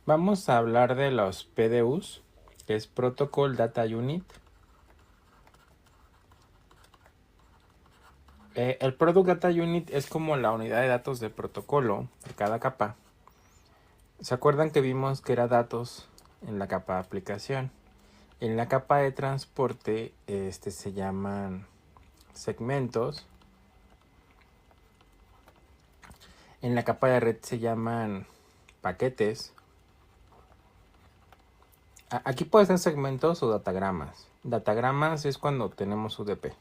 Vamos a hablar de los PDUs, que es Protocol Data Unit. El Product Data Unit es como la unidad de datos de protocolo de cada capa. ¿Se acuerdan que vimos que era datos en la capa de aplicación? En la capa de transporte se llaman segmentos. En la capa de red se llaman paquetes. Aquí pueden ser segmentos o datagramas. Datagramas es cuando tenemos UDP.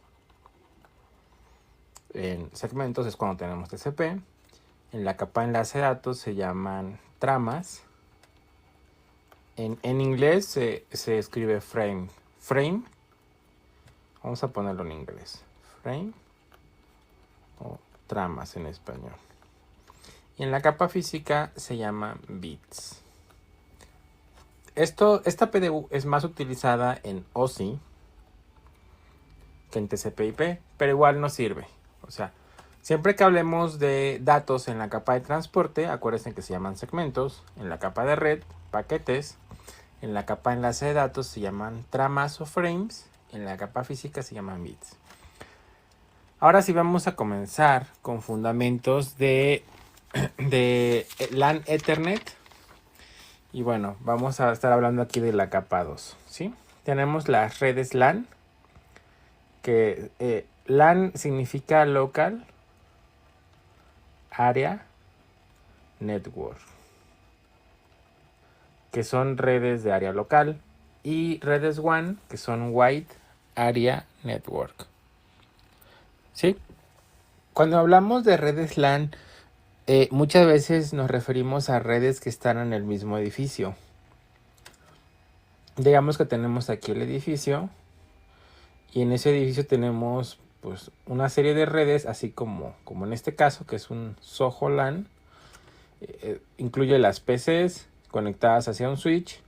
En segmentos es cuando tenemos TCP. En la capa de enlace de datos se llaman tramas. En inglés se escribe frame. Frame. Vamos a ponerlo en inglés. Frame o tramas en español. Y en la capa física se llama bits. Esta PDU es más utilizada en OSI que en TCP/IP, pero igual no sirve. O sea, siempre que hablemos de datos en la capa de transporte, acuérdense que se llaman segmentos. En la capa de red, paquetes. En la capa de enlace de datos se llaman tramas o frames. En la capa física se llaman bits. Ahora sí vamos a comenzar con fundamentos de LAN Ethernet. Y bueno, vamos a estar hablando aquí de la capa 2, ¿sí? Tenemos las redes LAN, que LAN significa Local Area Network, que son redes de área local, y redes WAN, que son Wide Area Network, ¿sí? Cuando hablamos de redes LAN, muchas veces nos referimos a redes que están en el mismo edificio. Digamos que tenemos aquí el edificio y en ese edificio tenemos pues una serie de redes, así como en este caso, que es un Soho LAN. Incluye las PCs conectadas hacia un switch,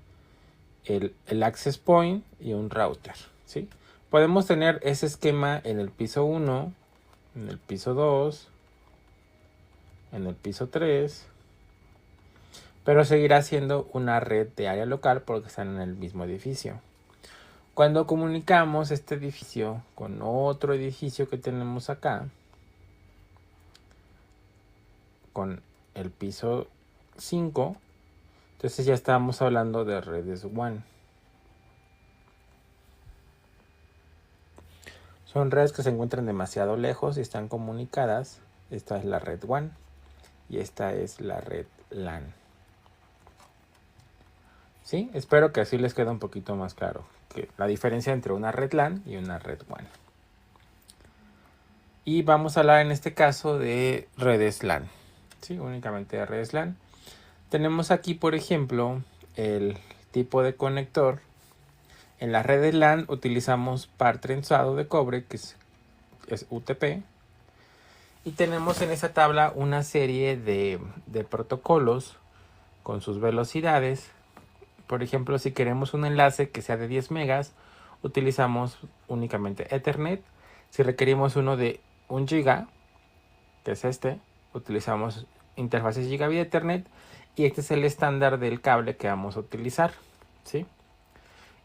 el access point y un router, ¿sí? Podemos tener ese esquema en el piso 1, en el piso 2, en el piso 3, pero seguirá siendo una red de área local porque están en el mismo edificio. Cuando comunicamos este edificio con otro edificio que tenemos acá, con el piso 5, entonces ya estamos hablando de redes WAN. Son redes que se encuentran demasiado lejos y están comunicadas. Esta es la red WAN y esta es la red LAN. ¿Sí? Espero que así les quede un poquito más claro que la diferencia entre una red LAN y una red WAN. Y vamos a hablar en este caso de redes LAN. ¿Sí? Únicamente de redes LAN. Tenemos aquí, por ejemplo, el tipo de conector. En las redes LAN utilizamos par trenzado de cobre, que es UTP. Y tenemos en esa tabla una serie de protocolos con sus velocidades. Por ejemplo, si queremos un enlace que sea de 10 megas, utilizamos únicamente Ethernet. Si requerimos uno de 1 giga, que es utilizamos interfaces Gigabit Ethernet. Y este es el estándar del cable que vamos a utilizar, ¿sí?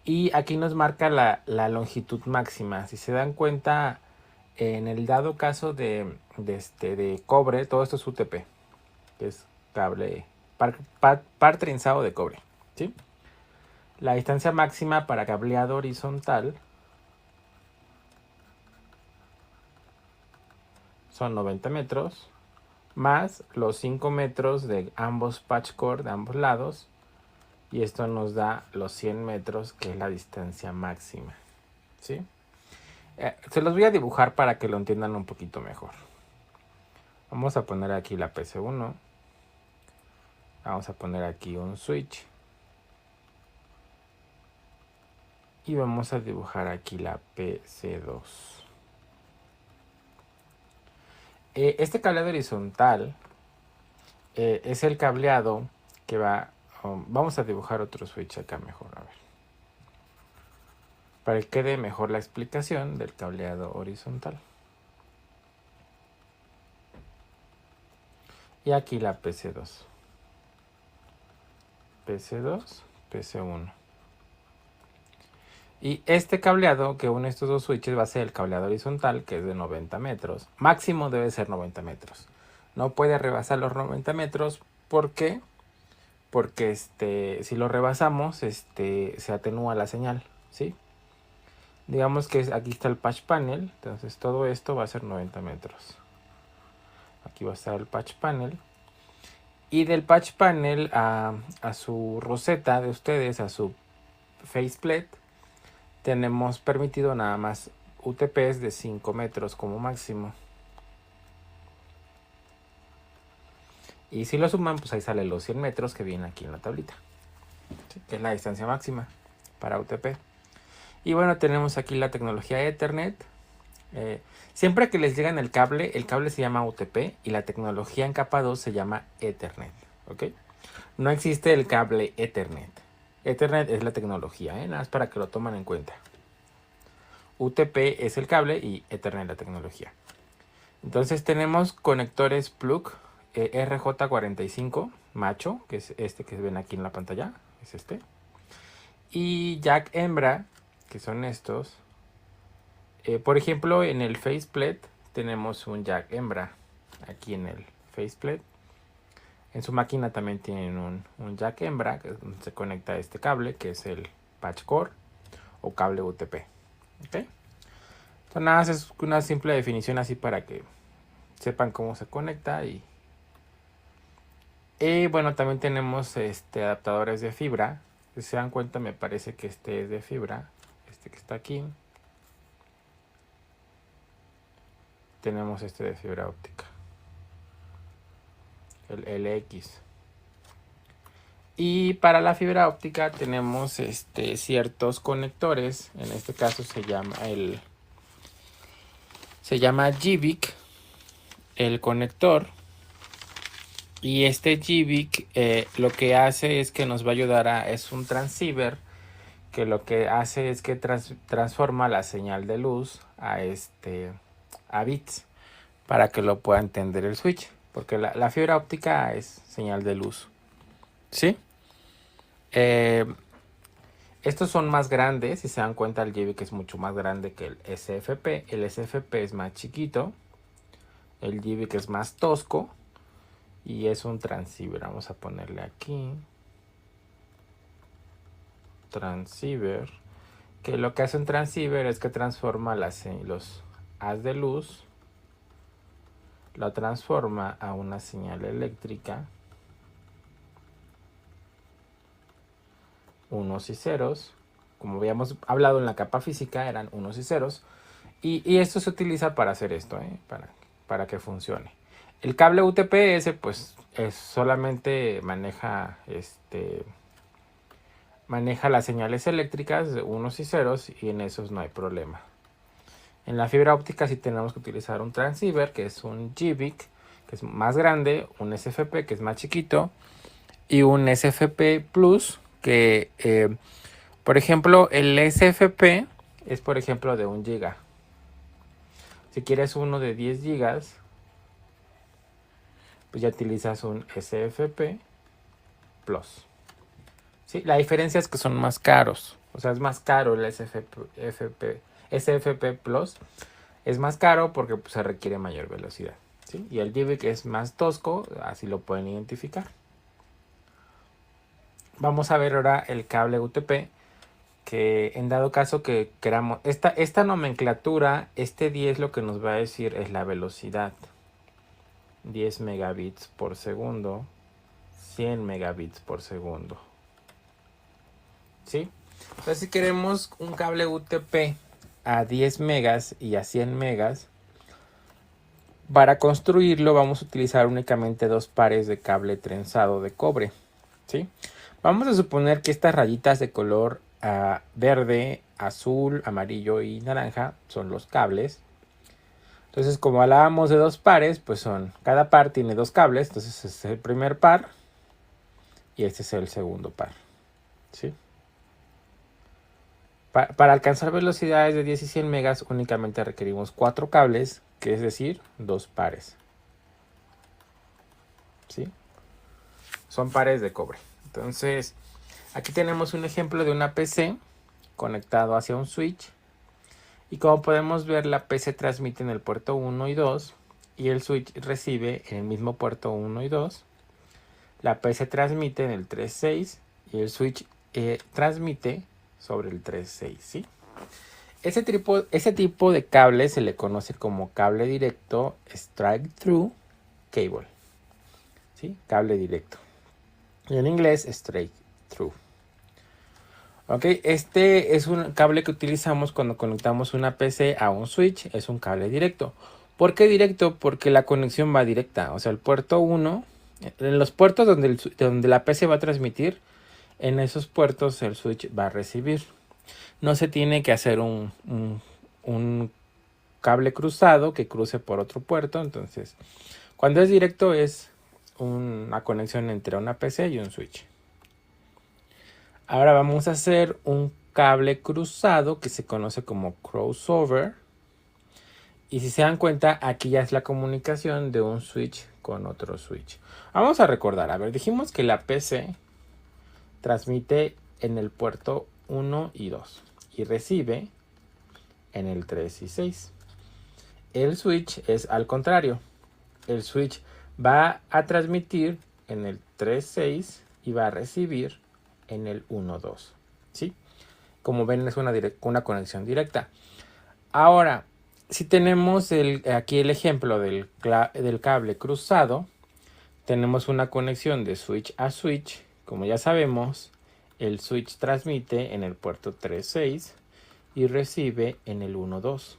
Y aquí nos marca la longitud máxima. Si se dan cuenta, en el dado caso de cobre, todo esto es UTP, que es cable par trenzado de cobre, ¿sí? La distancia máxima para cableado horizontal son 90 metros, más los 5 metros de ambos patch core de ambos lados, y esto nos da los 100 metros, que es la distancia máxima, ¿sí? Se los voy a dibujar para que lo entiendan un poquito mejor. Vamos a poner aquí la PC1. Vamos a poner aquí un switch. Y vamos a dibujar aquí la PC2. Este cableado horizontal es el cableado que va... vamos a dibujar otro switch acá mejor, a ver. Para que quede mejor la explicación del cableado horizontal. Y aquí la PC2. PC2, PC1. Y este cableado que une estos dos switches va a ser el cableado horizontal, que es de 90 metros. Máximo debe ser 90 metros. No puede rebasar los 90 metros. ¿Por qué? Porque si lo rebasamos, se atenúa la señal, ¿sí? Digamos que aquí está el patch panel. Entonces todo esto va a ser 90 metros. Aquí va a estar el patch panel. Y del patch panel a su roseta de ustedes, a su faceplate, tenemos permitido nada más UTPs de 5 metros como máximo. Y si lo suman, pues ahí salen los 100 metros que vienen aquí en la tablita, ¿sí? Que es la distancia máxima para UTP. Y bueno, tenemos aquí la tecnología Ethernet. Siempre que les llegan el cable se llama UTP y la tecnología en capa 2 se llama Ethernet, ¿ok? No existe el cable Ethernet. Ethernet es la tecnología, nada más para que lo tomen en cuenta. UTP es el cable y Ethernet la tecnología. Entonces tenemos conectores plug RJ45 macho, que es este que ven aquí en la pantalla, es este. Y jack hembra, que son estos. Por ejemplo, en el faceplate tenemos un jack hembra aquí en el faceplate. En su máquina también tienen un jack hembra, que es donde se conecta este cable, que es el patch core o cable UTP. ¿Ok? Entonces nada, es una simple definición así para que sepan cómo se conecta. Y bueno, también tenemos adaptadores de fibra. Si se dan cuenta, me parece que este es de fibra. Este que está aquí. Tenemos este de fibra óptica. El LX. Y para la fibra óptica tenemos ciertos conectores. En este caso se llama GBIC el conector. Y este GBIC lo que hace es que nos va a ayudar es un transceiver que lo que hace es que transforma la señal de luz a bits para que lo pueda entender el switch, porque la fibra óptica es señal de luz, ¿sí? Estos son más grandes, si se dan cuenta el GBIC es mucho más grande que el SFP. El SFP es más chiquito, el GBIC es más tosco y es un transceiver. Vamos a ponerle aquí transceiver, que lo que hace un transceiver es que transforma los haz de luz, lo transforma a una señal eléctrica, unos y ceros, como habíamos hablado en la capa física, eran unos y ceros, y esto se utiliza para hacer esto, para que funcione. El cable UTPS pues solamente maneja las señales eléctricas de unos y ceros, y en esos no hay problema. En la fibra óptica sí tenemos que utilizar un transceiver, que es un GBIC, que es más grande, un SFP, que es más chiquito, y un SFP Plus, que, por ejemplo, el SFP es, por ejemplo, de 1 GB. Si quieres uno de 10 GB, pues ya utilizas un SFP Plus. ¿Sí? La diferencia es que son más caros. O sea, es más caro el SFP Plus. Es más caro porque pues, se requiere mayor velocidad, ¿sí? Y el GBIC es más tosco, así lo pueden identificar. Vamos a ver ahora el cable UTP, que en dado caso que queramos, esta nomenclatura, 10 lo que nos va a decir es la velocidad. 10 megabits por segundo, 100 megabits por segundo. ¿Sí? Entonces si queremos un cable UTP a 10 megas y a 100 megas, para construirlo vamos a utilizar únicamente 2 pares de cable trenzado de cobre, ¿sí? Vamos a suponer que estas rayitas de color verde, azul, amarillo y naranja son los cables. Entonces, como hablábamos de 2 pares, pues cada par tiene 2 cables. Entonces este es el primer par y este es el segundo par, ¿sí? Para alcanzar velocidades de 10 y 100 megas únicamente requerimos 4 cables, que es decir, 2 pares, ¿sí? Son pares de cobre. Entonces, aquí tenemos un ejemplo de una PC conectado hacia un switch. Y como podemos ver, la PC transmite en el puerto 1 y 2 y el switch recibe en el mismo puerto 1 y 2. La PC transmite en el 3.6 y el switch transmite sobre el 3.6, ¿sí? Ese tipo de cable se le conoce como cable directo straight-through cable, ¿sí? Cable directo. Y en inglés, straight-through. Ok, este es un cable que utilizamos cuando conectamos una PC a un switch, es un cable directo. ¿Por qué directo? Porque la conexión va directa, o sea, el puerto 1, en los puertos donde la PC va a transmitir, en esos puertos el switch va a recibir. No se tiene que hacer un cable cruzado que cruce por otro puerto, entonces, cuando es directo es una conexión entre una PC y un switch. Ahora vamos a hacer un cable cruzado que se conoce como crossover. Y si se dan cuenta, aquí ya es la comunicación de un switch con otro switch. Vamos a recordar, a ver, dijimos que la PC transmite en el puerto 1 y 2 y recibe en el 3 y 6. El switch es al contrario. El switch va a transmitir en el 3.6 y va a recibir en el 1.2, ¿sí? Como ven, es una conexión directa. Ahora, si tenemos aquí el ejemplo del cable cruzado, tenemos una conexión de switch a switch. Como ya sabemos, el switch transmite en el puerto 3.6 y recibe en el 1.2.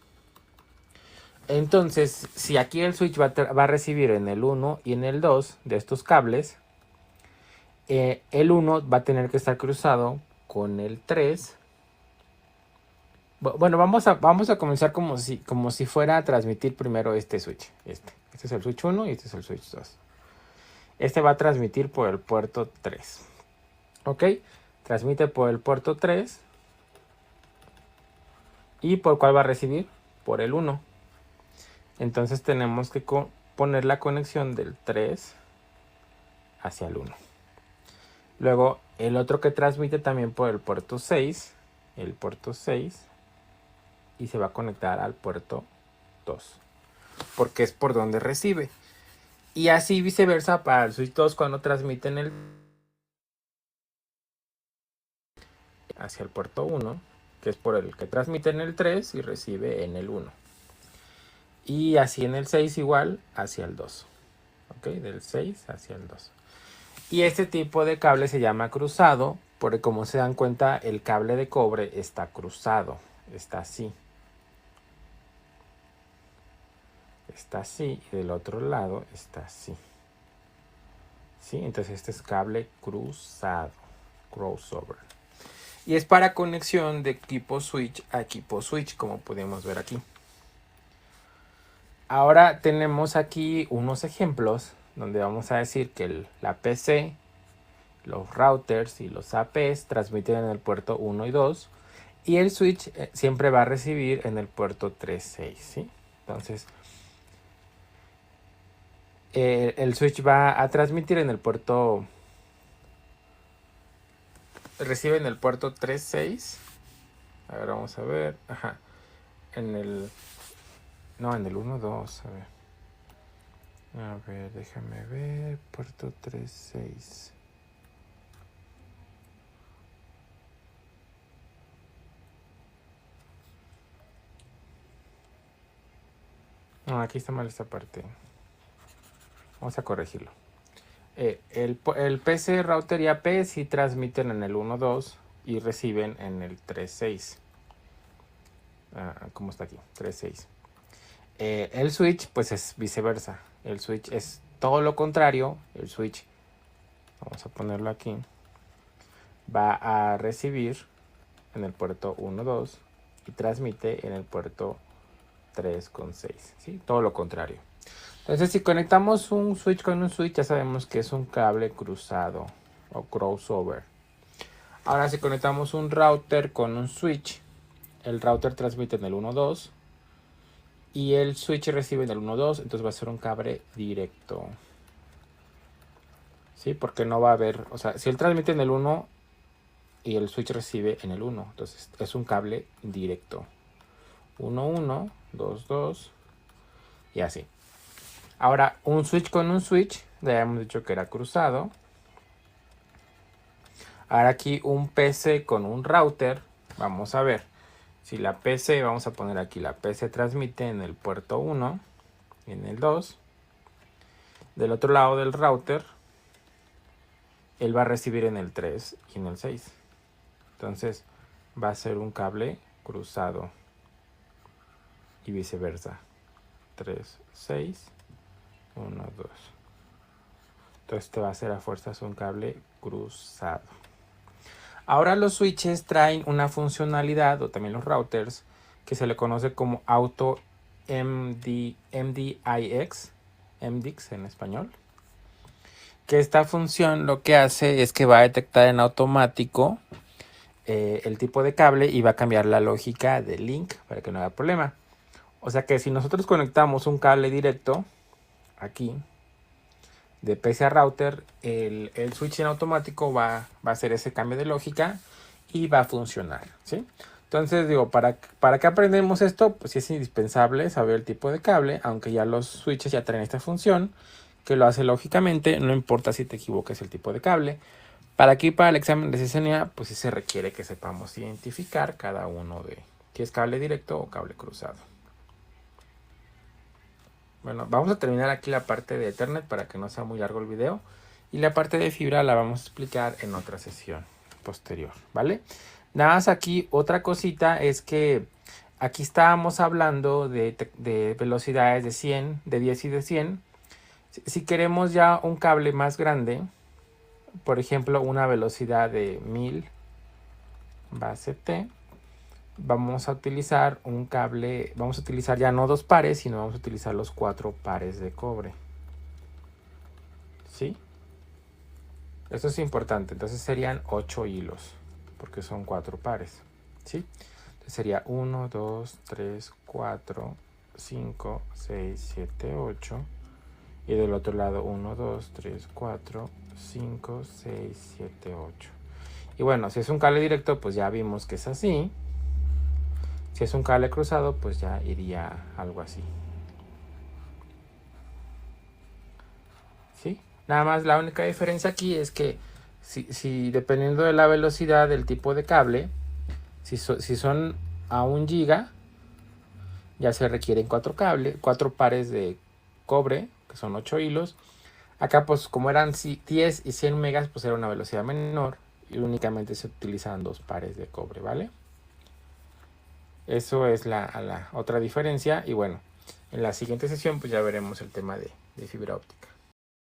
Entonces, si aquí el switch va a recibir en el 1 y en el 2 de estos cables, el 1 va a tener que estar cruzado con el 3. Bueno, vamos a comenzar como si fuera a transmitir primero este switch. Este es el switch 1 y este es el switch 2. Este va a transmitir por el puerto 3. ¿Ok? Transmite por el puerto 3. ¿Y por cuál va a recibir? Por el 1. Entonces tenemos que poner la conexión del 3 hacia el 1. Luego el otro que transmite también por el puerto 6. El puerto 6. Y se va a conectar al puerto 2. Porque es por donde recibe. Y así viceversa para el switch 2 cuando transmiten hacia el puerto 1. Que es por el que transmite en el 3 y recibe en el 1. Y así en el 6 igual hacia el 2. ¿Ok? Del 6 hacia el 2. Y este tipo de cable se llama cruzado, porque como se dan cuenta, el cable de cobre está cruzado. Está así. Está así y del otro lado está así. ¿Sí? Entonces este es cable cruzado. Crossover. Y es para conexión de equipo switch a equipo switch, como podemos ver aquí. Ahora tenemos aquí unos ejemplos donde vamos a decir que la PC, los routers y los APs transmiten en el puerto 1 y 2 y el switch siempre va a recibir en el puerto 3.6, ¿sí? Entonces el switch va a transmitir en el puerto, recibe en el puerto 3.6. A ver, vamos a ver. Ajá. En el 1.2, a ver. A ver, déjame ver. Puerto 3.6. No, aquí está mal esta parte. Vamos a corregirlo. El PC, router y AP sí transmiten en el 1.2 y reciben en el 3.6. ¿Cómo está aquí? 3.6. El switch pues es viceversa. El switch es todo lo contrario. El switch, vamos a ponerlo aquí, va a recibir en el puerto 1.2 y transmite en el puerto 3.6, ¿sí? Todo lo contrario. Entonces si conectamos un switch con un switch ya sabemos que es un cable cruzado o crossover. Ahora si conectamos un router con un switch, el router transmite en el 1.2 y el switch recibe en el 1.2, entonces va a ser un cable directo. ¿sí? Porque no va a haber, o sea, si él transmite en el 1 y el switch recibe en el 1, entonces es un cable directo. 1, 1, 2, 2 y así. Ahora, un switch con un switch, ya hemos dicho que era cruzado. Ahora aquí un PC con un router, vamos a ver. Si la PC, vamos a poner aquí, la PC transmite en el puerto 1, en el 2. Del otro lado del router, él va a recibir en el 3 y en el 6. Entonces va a ser un cable cruzado y viceversa. 3, 6, 1, 2. Entonces te va a hacer a fuerzas un cable cruzado. Ahora los switches traen una funcionalidad, o también los routers, que se le conoce como Auto MDIX en español. Que esta función lo que hace es que va a detectar en automático el tipo de cable y va a cambiar la lógica del link para que no haya problema. O sea que si nosotros conectamos un cable directo aquí de PC a router, el switch en automático va a hacer ese cambio de lógica y va a funcionar, ¿sí? Entonces digo, ¿para qué aprendemos esto? Pues sí es indispensable saber el tipo de cable, aunque ya los switches ya traen esta función que lo hace lógicamente, no importa si te equivoques el tipo de cable. Para aquí, para el examen de CCNA, pues sí se requiere que sepamos identificar cada uno de si es cable directo o cable cruzado. Bueno, vamos a terminar aquí la parte de Ethernet para que no sea muy largo el video. Y la parte de fibra la vamos a explicar en otra sesión posterior, ¿vale? Nada más aquí, otra cosita es que aquí estábamos hablando de velocidades de 100, de 10 y de 100. Si queremos ya un cable más grande, por ejemplo, una velocidad de 1000 base T, vamos a utilizar un cable, vamos a utilizar ya no 2 pares, sino vamos a utilizar los 4 pares de cobre. ¿Sí? Esto es importante, entonces serían 8 hilos, porque son 4 pares. ¿Sí? Entonces sería 1, 2, 3, 4, 5, 6, 7, 8. Y del otro lado 1, 2, 3, 4, 5, 6, 7, 8. Y bueno, si es un cable directo, pues ya vimos que es así. Si es un cable cruzado, pues ya iría algo así. ¿Sí? Nada más la única diferencia aquí es que si dependiendo de la velocidad del tipo de cable, si son a 1 giga, ya se requieren 4 pares de cobre, que son 8 hilos. Acá pues como eran 10 y 100 megas, pues era una velocidad menor y únicamente se utilizan 2 pares de cobre, ¿vale? Eso es la otra diferencia y bueno, en la siguiente sesión pues ya veremos el tema de fibra óptica.